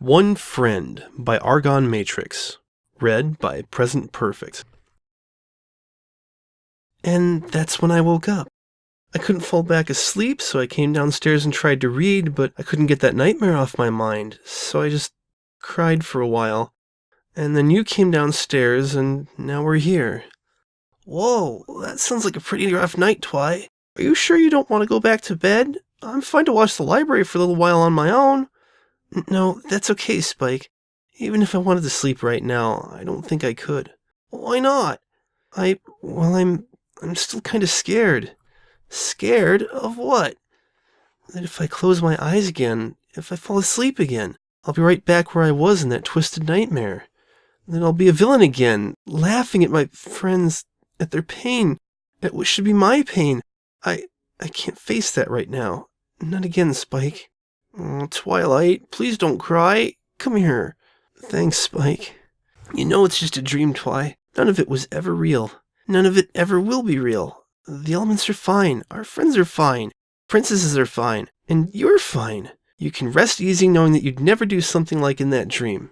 One Friend by ArgonMatrix. Read by Present Perfect. And that's when I woke up. I couldn't fall back asleep, so I came downstairs and tried to read, but I couldn't get that nightmare off my mind, so I just cried for a while. And then you came downstairs, and now we're here. Whoa, that sounds like a pretty rough night, Twi. Are you sure you don't want to go back to bed? I'm fine to watch the library for a little while on my own. No, that's okay, Spike. Even if I wanted to sleep right now, I don't think I could. Why not? I'm still kind of scared. Scared of what? That if I close my eyes again, if I fall asleep again, I'll be right back where I was in that twisted nightmare. Then I'll be a villain again, laughing at my friends, at their pain, at what should be my pain. I can't face that right now. Not again, Spike. Oh, Twilight, please don't cry. Come here. Thanks, Spike. You know it's just a dream, Twi. None of it was ever real. None of it ever will be real. The elements are fine. Our friends are fine. Princesses are fine. And you're fine. You can rest easy knowing that you'd never do something like in that dream.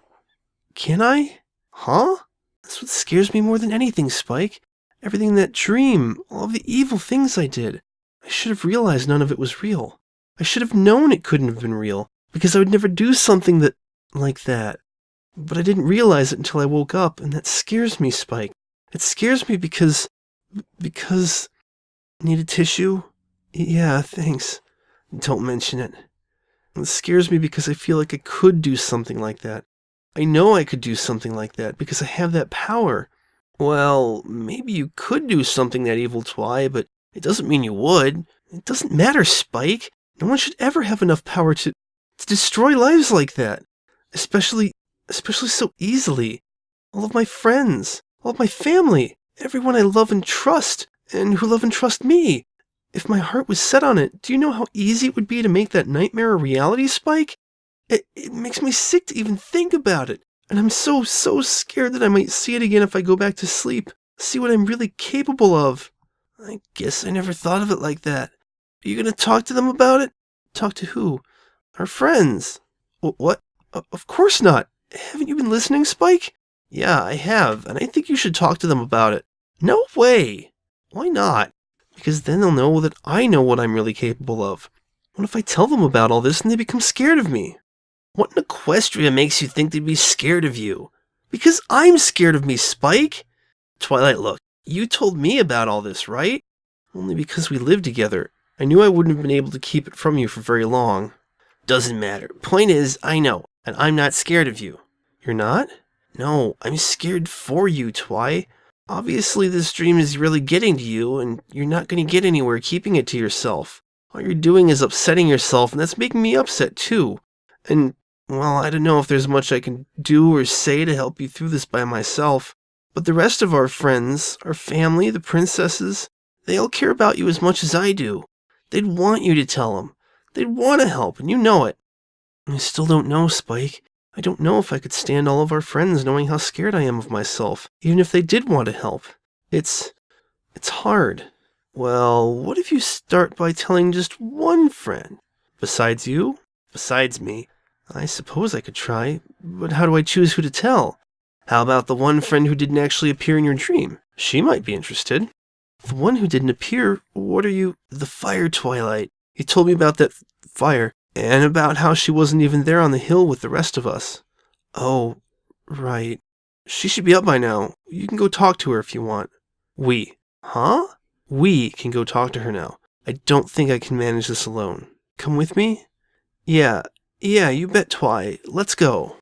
Can I? Huh? That's what scares me more than anything, Spike. Everything in that dream, all of the evil things I did. I should have realized none of it was real. I should have known it couldn't have been real, because I would never do something like that. But I didn't realize it until I woke up, and that scares me, Spike. It scares me because... Need a tissue? Yeah, thanks. Don't mention it. It scares me because I feel like I could do something like that. I know I could do something like that, because I have that power. Well, maybe you could do something that evil, Twi, but it doesn't mean you would. It doesn't matter, Spike. No one should ever have enough power to destroy lives like that. Especially so easily. All of my friends, all of my family, everyone I love and trust, and who love and trust me. If my heart was set on it, do you know how easy it would be to make that nightmare a reality, Spike? It makes me sick to even think about it. And I'm so scared that I might see it again if I go back to sleep. See what I'm really capable of. I guess I never thought of it like that. Are you going to talk to them about it? Talk to who? Our friends. What? Of course not. Haven't you been listening, Spike? Yeah, I have, and I think you should talk to them about it. No way. Why not? Because then they'll know that I know what I'm really capable of. What if I tell them about all this and they become scared of me? What in Equestria makes you think they'd be scared of you? Because I'm scared of me, Spike. Twilight, look, you told me about all this, right? Only because we lived together. I knew I wouldn't have been able to keep it from you for very long. Doesn't matter. Point is, I know, and I'm not scared of you. You're not? No, I'm scared for you, Twi. Obviously, this dream is really getting to you, and you're not going to get anywhere keeping it to yourself. All you're doing is upsetting yourself, and that's making me upset, too. And, well, I don't know if there's much I can do or say to help you through this by myself. But the rest of our friends, our family, the princesses, they all care about you as much as I do. They'd want you to tell them. They'd want to help, and you know it. I still don't know, Spike. I don't know if I could stand all of our friends knowing how scared I am of myself, even if they did want to help. It's hard. Well, what if you start by telling just one friend? Besides you? Besides me? I suppose I could try, but how do I choose who to tell? How about the one friend who didn't actually appear in your dream? She might be interested. The one who didn't appear? What are you... The fire, Twilight. You told me about that fire, and about how she wasn't even there on the hill with the rest of us. Oh, right. She should be up by now. You can go talk to her if you want. We. Huh? We can go talk to her now. I don't think I can manage this alone. Come with me? Yeah, you bet, Twi. Let's go.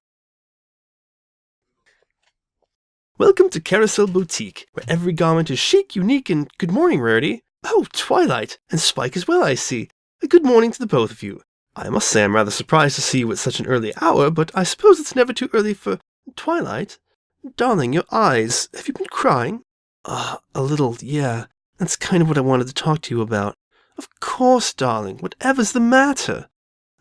Welcome to Carousel Boutique, where every garment is chic, unique, and good morning, Rarity. Oh, Twilight, and Spike as well, I see. A good morning to the both of you. I must say I'm rather surprised to see you at such an early hour, but I suppose it's never too early for... Twilight? Darling, your eyes. Have you been crying? A little, yeah. That's kind of what I wanted to talk to you about. Of course, darling. Whatever's the matter?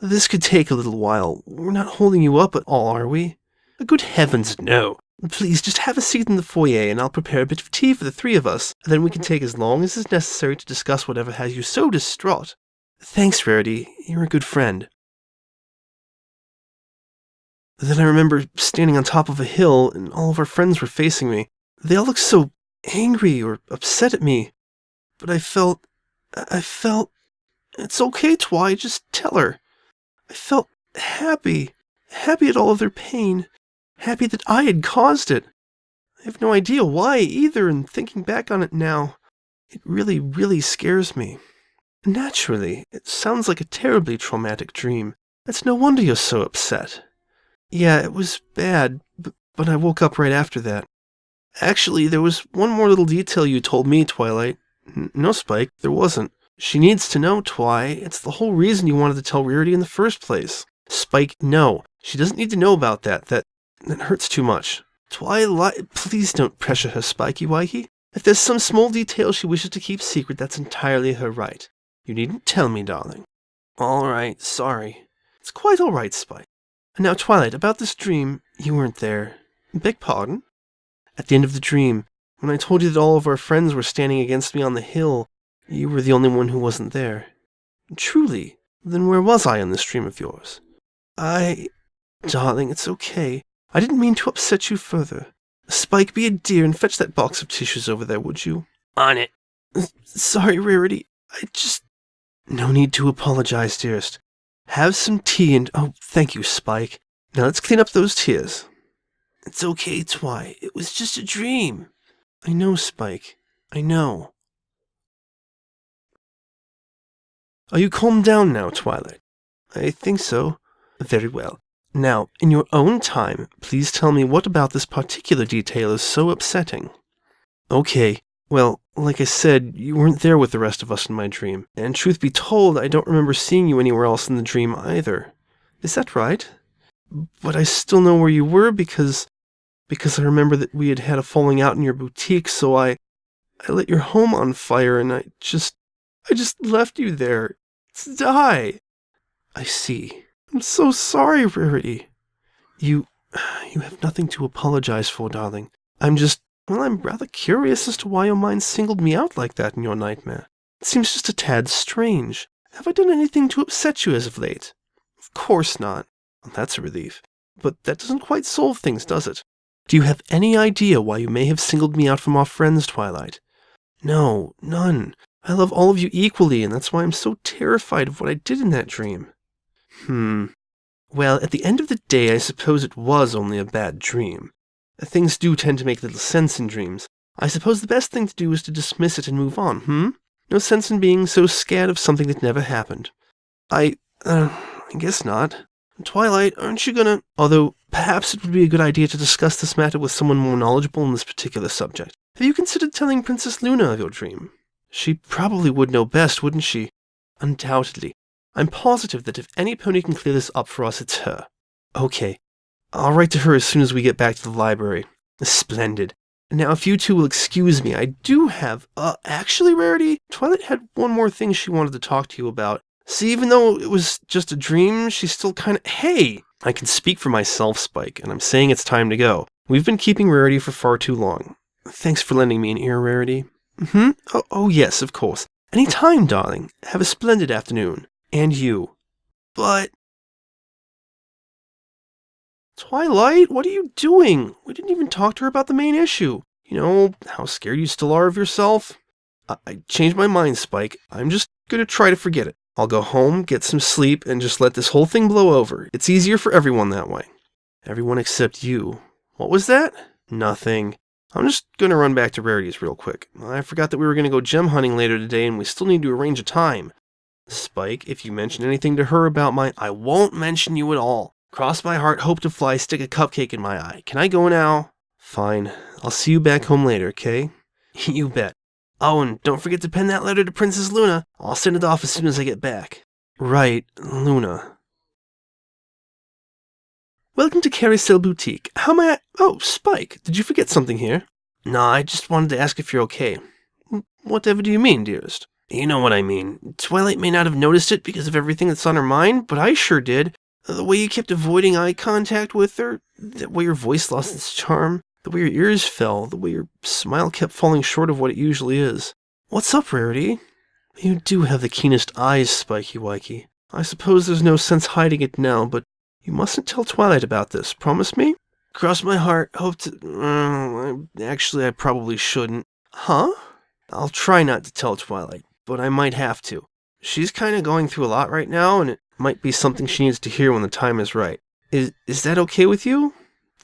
This could take a little while. We're not holding you up at all, are we? Good heavens, no. Please, just have a seat in the foyer and I'll prepare a bit of tea for the three of us, and then we can take as long as is necessary to discuss whatever has you so distraught. Thanks, Rarity. You're a good friend. Then I remember standing on top of a hill, and all of our friends were facing me. They all looked so angry or upset at me. But I felt... It's okay, Twi, just tell her. I felt happy at all of their pain. Happy that I had caused it. I have no idea why either, and thinking back on it now, it really, really scares me. Naturally, it sounds like a terribly traumatic dream. It's no wonder you're so upset. Yeah, it was bad, but I woke up right after that. Actually, there was one more little detail you told me, Twilight. No, Spike, there wasn't. She needs to know, Twi. It's the whole reason you wanted to tell Rarity in the first place. Spike, no. She doesn't need to know about that. That hurts too much. Twilight, please don't pressure her, Spikey Wikey. If there's some small detail she wishes to keep secret, that's entirely her right. You needn't tell me, darling. All right, sorry. It's quite all right, Spike. And now, Twilight, about this dream, you weren't there. Beg pardon? At the end of the dream, when I told you that all of our friends were standing against me on the hill, you were the only one who wasn't there. Truly? Then where was I in this dream of yours? Darling, it's okay. I didn't mean to upset you further. Spike, be a dear and fetch that box of tissues over there, would you? On it. Sorry, Rarity. No need to apologize, dearest. Have some tea and... Oh, thank you, Spike. Now let's clean up those tears. It's okay, Twi. It was just a dream. I know, Spike. I know. Are you calmed down now, Twilight? I think so. Very well. Now, in your own time, please tell me what about this particular detail is so upsetting. Okay, well, like I said, you weren't there with the rest of us in my dream, and truth be told, I don't remember seeing you anywhere else in the dream either. Is that right? But I still know where you were because I remember that we had a falling out in your boutique, so I lit your home on fire and I just left you there to die. I see. I'm so sorry, Rarity. You have nothing to apologize for, darling. I'm rather curious as to why your mind singled me out like that in your nightmare. It seems just a tad strange. Have I done anything to upset you as of late? Of course not. Well, that's a relief. But that doesn't quite solve things, does it? Do you have any idea why you may have singled me out from our friends, Twilight? No, none. I love all of you equally, and that's why I'm so terrified of what I did in that dream. Well, at the end of the day, I suppose it was only a bad dream. Things do tend to make little sense in dreams. I suppose the best thing to do is to dismiss it and move on, No sense in being so scared of something that never happened. I guess not. Twilight, aren't you gonna... Although, perhaps it would be a good idea to discuss this matter with someone more knowledgeable in this particular subject. Have you considered telling Princess Luna of your dream? She probably would know best, wouldn't she? Undoubtedly. I'm positive that if any pony can clear this up for us, it's her. Okay. I'll write to her as soon as we get back to the library. Splendid. Now, if you two will excuse me, I do have... actually, Rarity, Twilight had one more thing she wanted to talk to you about. See, even though it was just a dream, she's still kind of... Hey! I can speak for myself, Spike, and I'm saying it's time to go. We've been keeping Rarity for far too long. Thanks for lending me an ear, Rarity. Oh, yes, of course. Any time, darling. Have a splendid afternoon. And you. But... Twilight, what are you doing? We didn't even talk to her about the main issue. You know, how scared you still are of yourself? I changed my mind, Spike. I'm just gonna try to forget it. I'll go home, get some sleep, and just let this whole thing blow over. It's easier for everyone that way. Everyone except you. What was that? Nothing. I'm just gonna run back to Rarity's real quick. I forgot that we were gonna go gem hunting later today, and we still need to arrange a time. Spike, if you mention anything to her about I won't mention you at all. Cross my heart, hope to fly, stick a cupcake in my eye. Can I go now? Fine. I'll see you back home later, okay? You bet. Oh, and don't forget to pen that letter to Princess Luna. I'll send it off as soon as I get back. Right, Luna. Welcome to Carousel Boutique. How may I... Oh, Spike, did you forget something here? No, I just wanted to ask if you're okay. Whatever do you mean, dearest? You know what I mean. Twilight may not have noticed it because of everything that's on her mind, but I sure did. The way you kept avoiding eye contact with her, the way your voice lost its charm, the way your ears fell, the way your smile kept falling short of what it usually is. What's up, Rarity? You do have the keenest eyes, Spiky Wikey. I suppose there's no sense hiding it now, but You mustn't tell Twilight about this. Promise me? Cross my heart. Hope to... actually, I probably shouldn't. Huh? I'll try not to tell Twilight, but I might have to. She's kind of going through a lot right now, and it might be something she needs to hear when the time is right. Is that okay with you?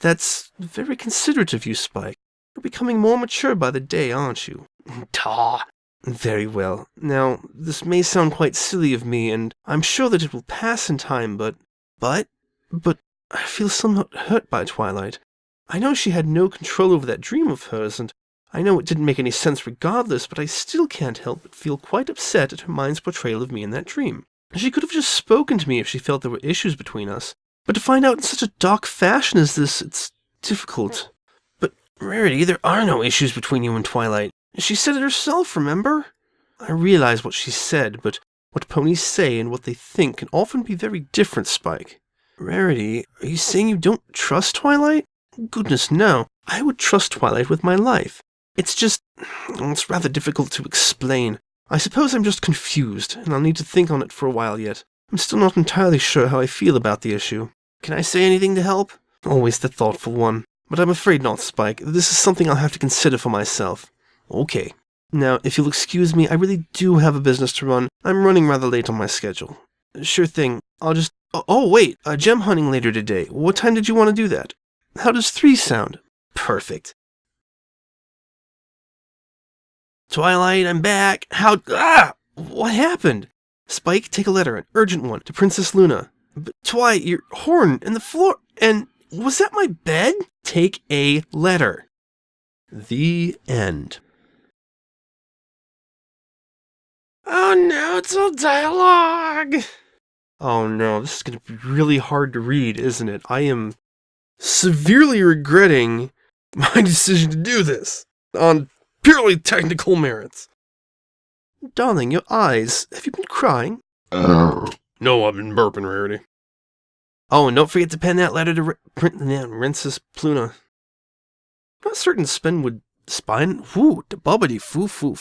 That's very considerate of you, Spike. You're becoming more mature by the day, aren't you? Duh. Very well. Now, this may sound quite silly of me, and I'm sure that it will pass in time, but I feel somewhat hurt by Twilight. I know she had no control over that dream of hers, and I know it didn't make any sense regardless, but I still can't help but feel quite upset at her mind's portrayal of me in that dream. She could have just spoken to me if she felt there were issues between us, but to find out in such a dark fashion as this, it's difficult. But, Rarity, there are no issues between you and Twilight. She said it herself, remember? I realize what she said, but what ponies say and what they think can often be very different, Spike. Rarity, are you saying you don't trust Twilight? Goodness, no. I would trust Twilight with my life. It's rather difficult to explain. I suppose I'm just confused, and I'll need to think on it for a while yet. I'm still not entirely sure how I feel about the issue. Can I say anything to help? Always the thoughtful one. But I'm afraid not, Spike. This is something I'll have to consider for myself. Okay. Now, if you'll excuse me, I really do have a business to run. I'm running rather late on my schedule. Sure thing. I'll just... Oh, wait. Gem hunting later today. What time did you want to do that? How does 3 sound? Perfect. Twilight, I'm back. What happened? Spike, take a letter, an urgent one, to Princess Luna. But Twi, your horn and the floor, and was that my bed? Take a letter. The end. Oh no, it's all dialogue. Oh no, this is going to be really hard to read, isn't it? I am severely regretting my decision to do this on purely technical merits. Darling, your eyes. Have you been crying? No, I've been burping, Rarity. Oh, and don't forget to pen that letter to Princess Pluna. Not certain Spine would... Spine? Whoo, da bubbity foo foof.